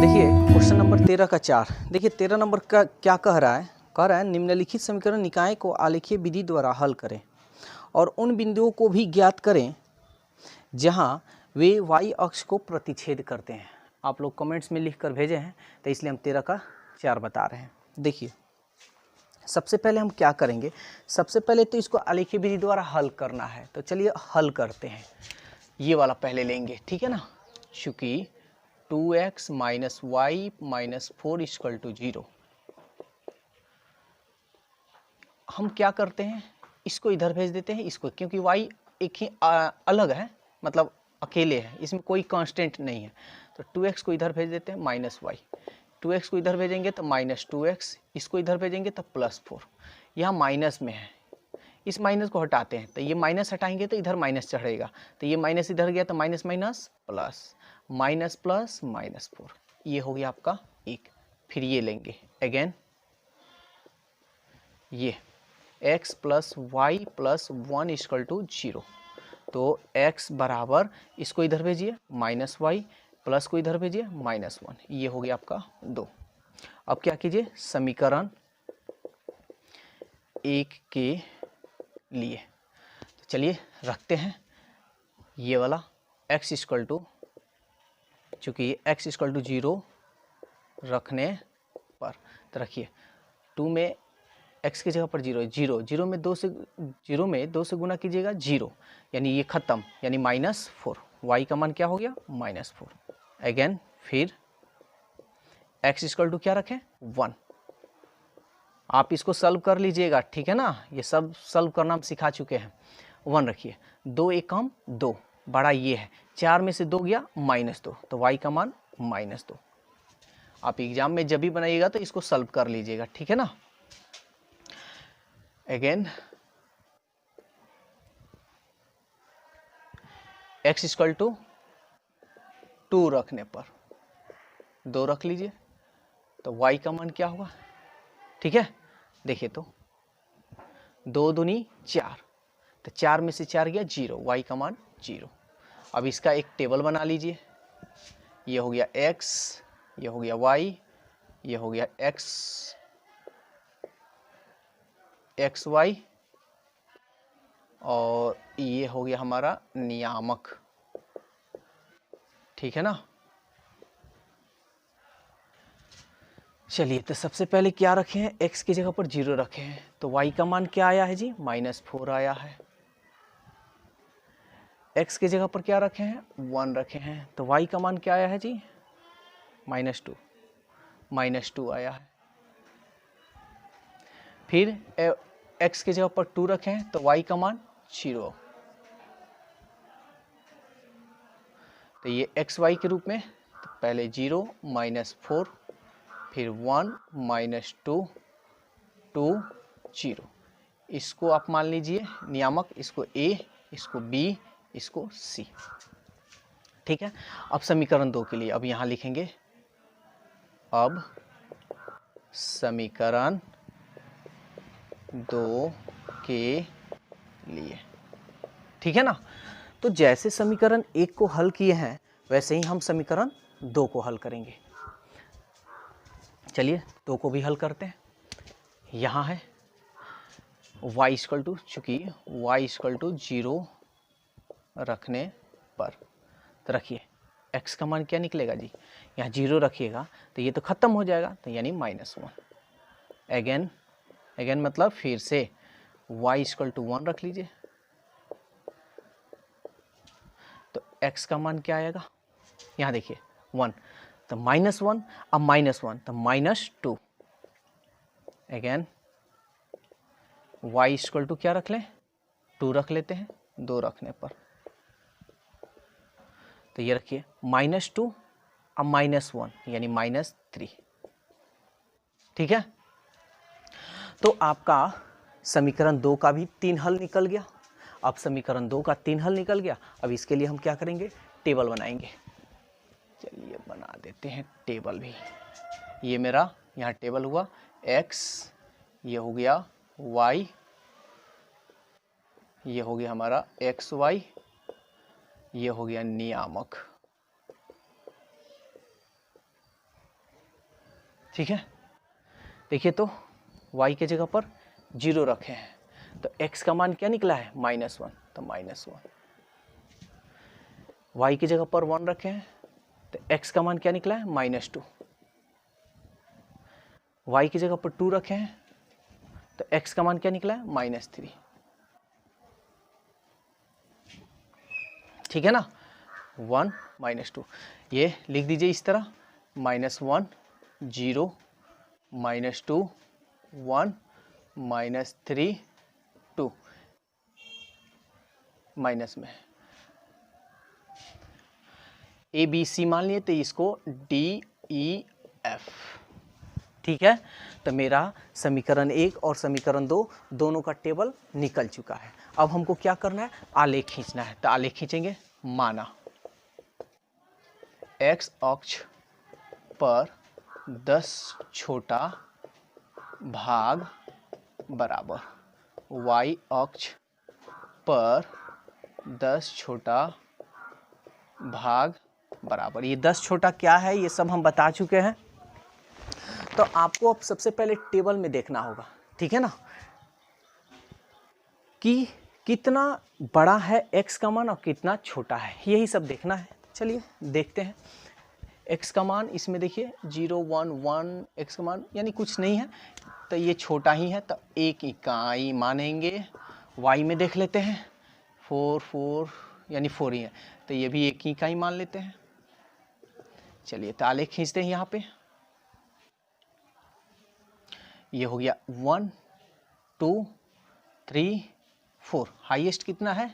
देखिए question number 13 का 4। देखिए 13 नंबर का क्या कह रहा है निम्नलिखित समीकरण निकाय को आलेखीय विधि द्वारा हल करें और उन बिंदुओं को भी ज्ञात करें जहां वे y अक्ष को प्रतिच्छेद करते हैं। आप लोग कमेंट्स में लिख कर भेजे हैं तो इसलिए हम 13 का 4 बता रहे हैं। देखिए सबसे पहले हम क्या करेंगे, सबसे पहले तो इसको आलेखीय विधि द्वारा हल करना है। तो चलिए हल करते हैं। ये वाला पहले लेंगे, ठीक है ना। चूँकि 2x minus y minus 4 equal to 0, हम क्या करते हैं, इसको इधर भेज देते हैं इसको, क्योंकि y एक ही अलग है, मतलब अकेले है, इसमें कोई कांस्टेंट नहीं है। तो 2x को इधर भेज देते हैं माइनस वाई, 2x को इधर भेजेंगे तो माइनस 2x, इसको इधर भेजेंगे तो प्लस 4। यहाँ माइनस में है, इस माइनस को हटाते हैं तो ये माइनस हटाएंगे तो इधर माइनस चढ़ेगा, तो ये माइनस इधर गया तो minus minus plus, minus plus minus 4, ये हो गया आपका 1। फिर ये लेंगे अगेन, ये x plus y plus 1 equal to 0। तो x बराबर, इसको इधर भेजिए माइनस वाई, प्लस को इधर भेजिए माइनस 1, ये हो गया आपका 2। अब क्या कीजिए, समीकरण 1 के लिए तो चलिए रखते हैं ये वाला x इक्वल टू, चूँकि x इक्वल टू 0 रखने पर, तो रखिए 2 में x की जगह पर 0 है, 0 में 2 से गुना कीजिएगा 0, यानी ये ख़त्म, यानी माइनस 4। y का मान क्या हो गया, माइनस 4। अगेन फिर x इक्वल टू क्या रखें, 1। आप इसको सॉल्व कर लीजिएगा, ठीक है ना, ये सब सॉल्व करना हम सिखा चुके हैं। 1 रखिए, 2 एक कम 2, बड़ा ये है, 4 में से 2 गया माइनस 2, तो y का मान माइनस 2। आप एग्जाम में जब भी बनाइएगा तो इसको सॉल्व कर लीजिएगा, ठीक है ना। अगेन x इक्वल टू 2 रखने पर 2 रख लीजिए, तो y का मान क्या होगा, ठीक है। देखिए तो 2 दूनी 4, तो 4 में से 4 गया 0, y का मान 0। अब इसका एक टेबल बना लीजिए, ये हो गया x, ये हो गया y, ये हो गया x y, और ये हो गया हमारा नियामक, ठीक है ना। चलिए तो सबसे पहले क्या रखे हैं, x की जगह पर 0 रखे हैं, तो y का मान क्या आया है जी, माइनस 4 आया है। x की जगह पर क्या रखे हैं, 1 रखे हैं, तो y का मान क्या आया है जी, माइनस 2 आया है। फिर x की जगह पर 2 रखे हैं, तो y का मान 0, तो ये एक्स वाई के रूप में, तो पहले 0 माइनस 4, फिर 1 माइनस 2 2 0। इसको आप मान लीजिए नियामक, इसको a, इसको b, इसको c, ठीक है। अब समीकरण 2 के लिए अब यहाँ लिखेंगे, अब समीकरण 2 के लिए, ठीक है ना। तो जैसे समीकरण 1 को हल किए हैं वैसे ही हम समीकरण 2 को हल करेंगे। चलिए 2 को भी हल करते हैं। यहाँ है y इक्वल टू, चूँकि y इक्वल टू 0 रखने पर, तो रखिए x का मान क्या निकलेगा जी, यहाँ 0 रखिएगा तो ये तो ख़त्म हो जाएगा, तो यानी माइनस 1। अगेन मतलब फिर से y इक्वल टू 1 रख लीजिए, तो x का मान क्या आएगा, यहाँ देखिए 1, तो माइनस 1, अब माइनस 1 तो minus 2। Again y equal to क्या रख लें, 2 रख लेते हैं 2 रखने पर, तो ये रखिए माइनस 2, अब माइनस 1 यानी माइनस 3, ठीक है। तो आपका समीकरण 2 का भी 3 हल निकल गया। अब समीकरण 2 का 3 हल निकल गया, अब इसके लिए हम क्या करेंगे, टेबल बनाएंगे। चलिए बना देते हैं टेबल भी। ये मेरा यहाँ टेबल हुआ x, ये हो गया y, ये हो गया हमारा एक्स वाई, ये हो गया नियामक। ठीक है, देखिए तो y के जगह पर 0 रखे हैं तो x का मान क्या निकला है -1, तो -1। y की जगह पर 1 रखे हैं तो x का मान क्या निकला है -2। y की जगह पर 2 रखे हैं तो x का मान क्या निकला है -3। ठीक है ना, 1 -2, ये लिख दीजिए इस तरह, -1 0 -2 1 -3 2 माइनस में ए बी सी मान लिए तो इसको डी ई एफ। ठीक है, तो मेरा समीकरण 1 और समीकरण 2 दोनों का टेबल निकल चुका है। अब हमको क्या करना है, आलेख खींचना है। तो आलेख खींचेंगे, माना x अक्ष पर 10 छोटा भाग बराबर y अक्ष पर 10 छोटा भाग बराबर। ये 10 छोटा क्या है ये सब हम बता चुके हैं, तो आपको अब सबसे पहले टेबल में देखना होगा, ठीक है ना, कि कितना बड़ा है x का मान और कितना छोटा है, यही सब देखना है। चलिए देखते हैं। x का मान इसमें देखिए 0 1 1, x का मान यानी कुछ नहीं है तो ये छोटा ही है, तो 1 इकाई मानेंगे। y में देख लेते हैं 4 4 यानी 4 ही है, तो ये भी 1 इकाई मान लेते हैं। चलिए तो आलेख खींचते हैं यहाँ पे। ये हो गया 1 2 3 4, हाईएस्ट कितना है,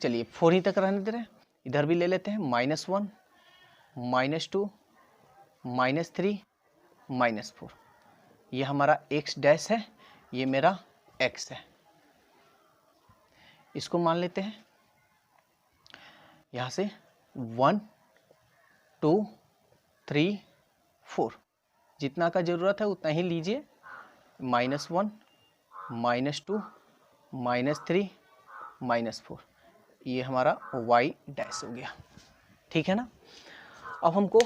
चलिए 4 ही तक रहने दे रहे हैं। इधर भी ले लेते हैं -1 -2 -3 -4, ये हमारा x डैश है, ये मेरा x है, इसको मान लेते हैं यहाँ से 1 2 3 4, जितना का ज़रूरत है उतना ही लीजिए। -1 -2 -3 -4, ये हमारा y डैश हो गया। ठीक है ना, अब हमको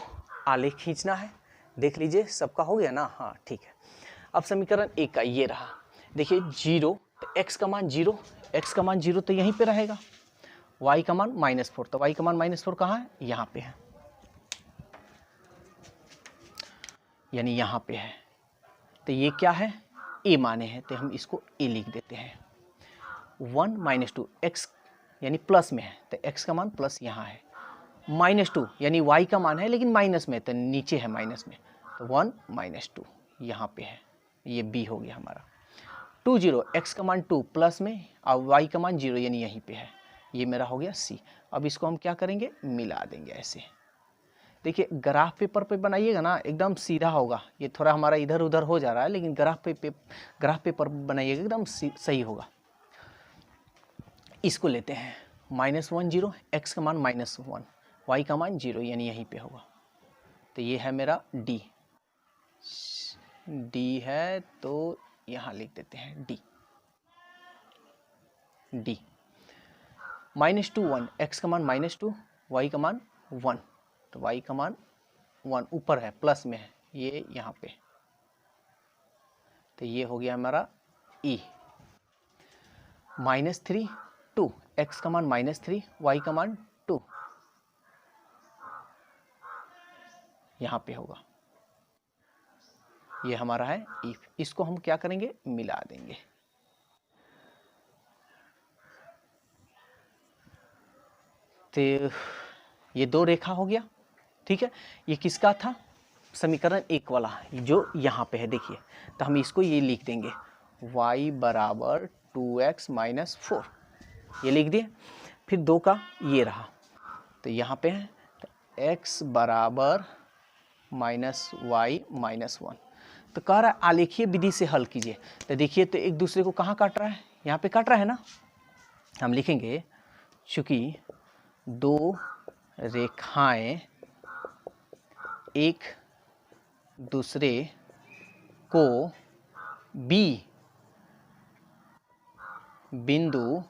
आलेख खींचना है। देख लीजिए सबका हो गया ना, हाँ ठीक है। अब समीकरण 1 का ये रहा, देखिए 0 तो x का मान 0, x का मान 0 तो यहीं पे रहेगा, y का मान -4, तो y का मान -4 कहाँ है, यहाँ पे है, यानी यहाँ पे है। तो ये क्या है, a माने हैं, तो हम इसको a लिख देते हैं। 1 -2 x यानी प्लस में है, तो x का मान प्लस यहाँ है। -2 यानी y का मान है लेकिन माइनस में, तो नीचे है माइनस में, तो 1 -2 यहाँ पे है, ये b हो गया हमारा। 2 0 x का मान 2 प्लस में और y का मान 0 यानी यहीं पे है, ये मेरा हो गया c। अब इसको हम क्या करेंगे, मिला देंगे ऐसे। देखिए ग्राफ पेपर पे बनाइएगा ना एकदम सीधा होगा, ये थोड़ा हमारा इधर उधर हो जा रहा है, लेकिन ग्राफ पेपर बनाइएगा एकदम सही होगा। इसको लेते हैं -1 0, x का मान -1, y का मान 0 यानी यहीं पे होगा, तो ये है मेरा d है, तो यहाँ लिख देते हैं d -2 1, x का मान -2, y का मान 1, तो y का मान 1 ऊपर है प्लस में है, ये यहाँ पे, तो ये हो गया हमारा e। -3 2, x का मान -3, y का मान 2 यहाँ पे होगा, ये हमारा है e। इसको हम क्या करेंगे, मिला देंगे। तो ये 2 रेखा हो गया, ठीक है। ये किसका था, समीकरण 1 वाला जो यहाँ पे है, देखिए तो हम इसको ये लिख देंगे y बराबर 2x - 4, ये लिख दिए। फिर 2 का ये रहा, तो यहाँ पे है तो x बराबर -y - 1, तो कह रहा है आलेखीय विधि से हल कीजिए। तो देखिए तो एक दूसरे को कहाँ काट रहा है, यहाँ पे काट रहा है ना, हम लिखेंगे चूँकि 2 रेखाएं एक दूसरे को B बिंदु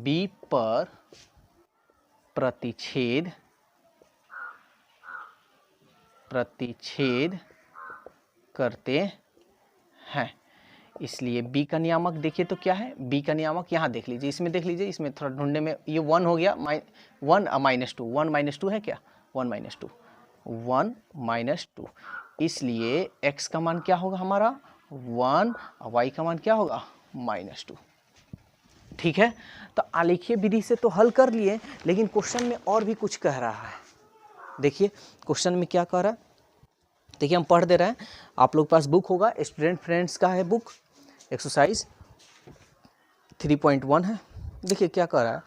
B पर प्रतिच्छेद करते हैं। इसलिए बी का नियामक देखिए तो क्या है, बी का नियामक यहाँ देख लीजिए, इसमें देख लीजिए, इसमें थोड़ा ढूंढने में ये 1 हो गया, 1 -2, 1 -2 है क्या, 1 -2, 1 -2, इसलिए x का मान क्या होगा हमारा 1 और y का मान क्या होगा -2। ठीक है, तो आलेखीय विधि से तो हल कर लिए, लेकिन क्वेश्चन में और भी कुछ कह रहा है। देखिए क्वेश्चन में क्या कह रहा है, देखिए हम पढ़ दे रहे हैं, आप लोग के पास बुक होगा, स्टूडेंट फ्रेंड्स का है बुक, एक्सरसाइज 3.1 है। देखिए क्या कह रहा है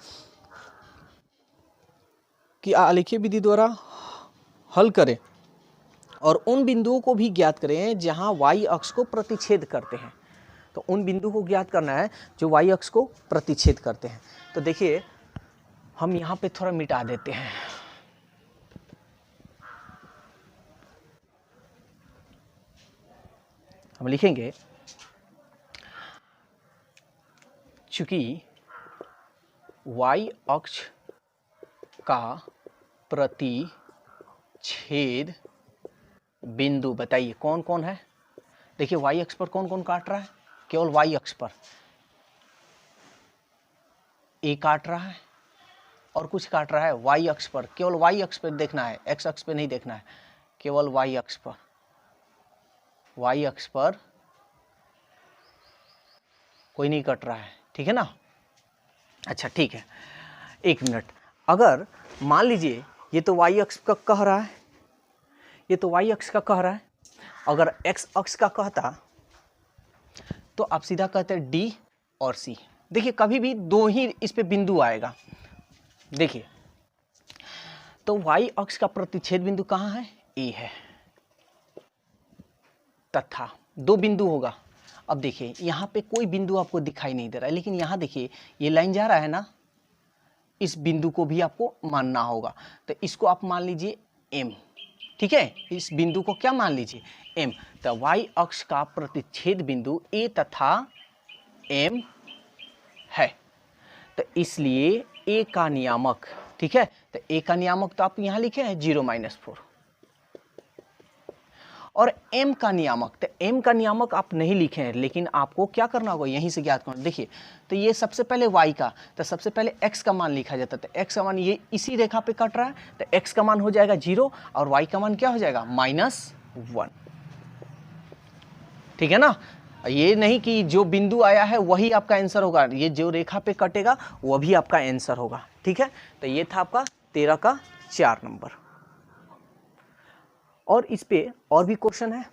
कि आलेखीय विधि द्वारा हल करें और उन बिंदुओं को भी ज्ञात करें जहां y अक्ष को प्रतिच्छेद करते हैं। तो उन बिंदु को ज्ञात करना है जो y अक्ष को प्रतिच्छेद करते हैं। तो देखिए हम यहाँ पे थोड़ा मिटा देते हैं, हम लिखेंगे चूंकि y अक्ष का प्रतिच्छेद बिंदु बताइए कौन कौन है। देखिए y अक्ष पर कौन कौन काट रहा है, केवल y अक्ष पर a काट रहा है और कुछ काट रहा है y अक्ष पर, केवल y अक्ष पर देखना है, x अक्ष पे नहीं देखना है, केवल y अक्ष पर, y अक्ष पर कोई नहीं कट रहा है। ठीक है ना, अच्छा ठीक है, एक मिनट, अगर मान लीजिए ये तो y अक्ष का कह रहा है, ये तो y अक्ष का कह रहा है, अगर x अक्ष का कहता तो आप सीधा कहते हैं D और C। देखिए कभी भी दो ही इस पे बिंदु आएगा। देखिए तो y अक्ष का प्रतिच्छेद बिंदु कहाँ है, A है, तथा दो बिंदु होगा। अब देखिए यहाँ पे कोई बिंदु आपको दिखाई नहीं दे रहा है, लेकिन यहाँ देखिए ये लाइन जा रहा है ना, इस बिंदु को भी आपको मानना होगा। तो इसको आप मान लीजिए M, ठीक है, इस बिंदु को क्या मान लीजिए M। तो y अक्ष का प्रतिच्छेद बिंदु A तथा M है, तो इसलिए A का नियामक, ठीक है, तो A का नियामक तो आप यहाँ लिखे हैं 0-4, और M का नियामक, तो M का नियामक आप नहीं लिखे हैं, लेकिन आपको क्या करना होगा यहीं से ज्ञात करना। देखिए तो ये सबसे पहले y का, तो सबसे पहले x का मान लिखा जाता है, तो x का मान ये इसी रेखा पे कट रहा है, तो x का मान हो जाएगा 0 और y का मान क्या हो जाएगा -1। ठीक है ना, ये नहीं कि जो बिंदु आया है वही आपका आंसर होगा, ये जो रेखा पे कटेगा वो भी आपका आंसर होगा। ठीक है, तो ये था आपका 13 का 4 नंबर। और इस पे और भी क्वेश्चन है,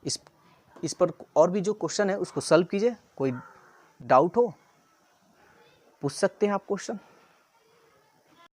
इस पर और भी जो क्वेश्चन है उसको सॉल्व कीजिए। कोई डाउट हो पूछ सकते हैं आप क्वेश्चन।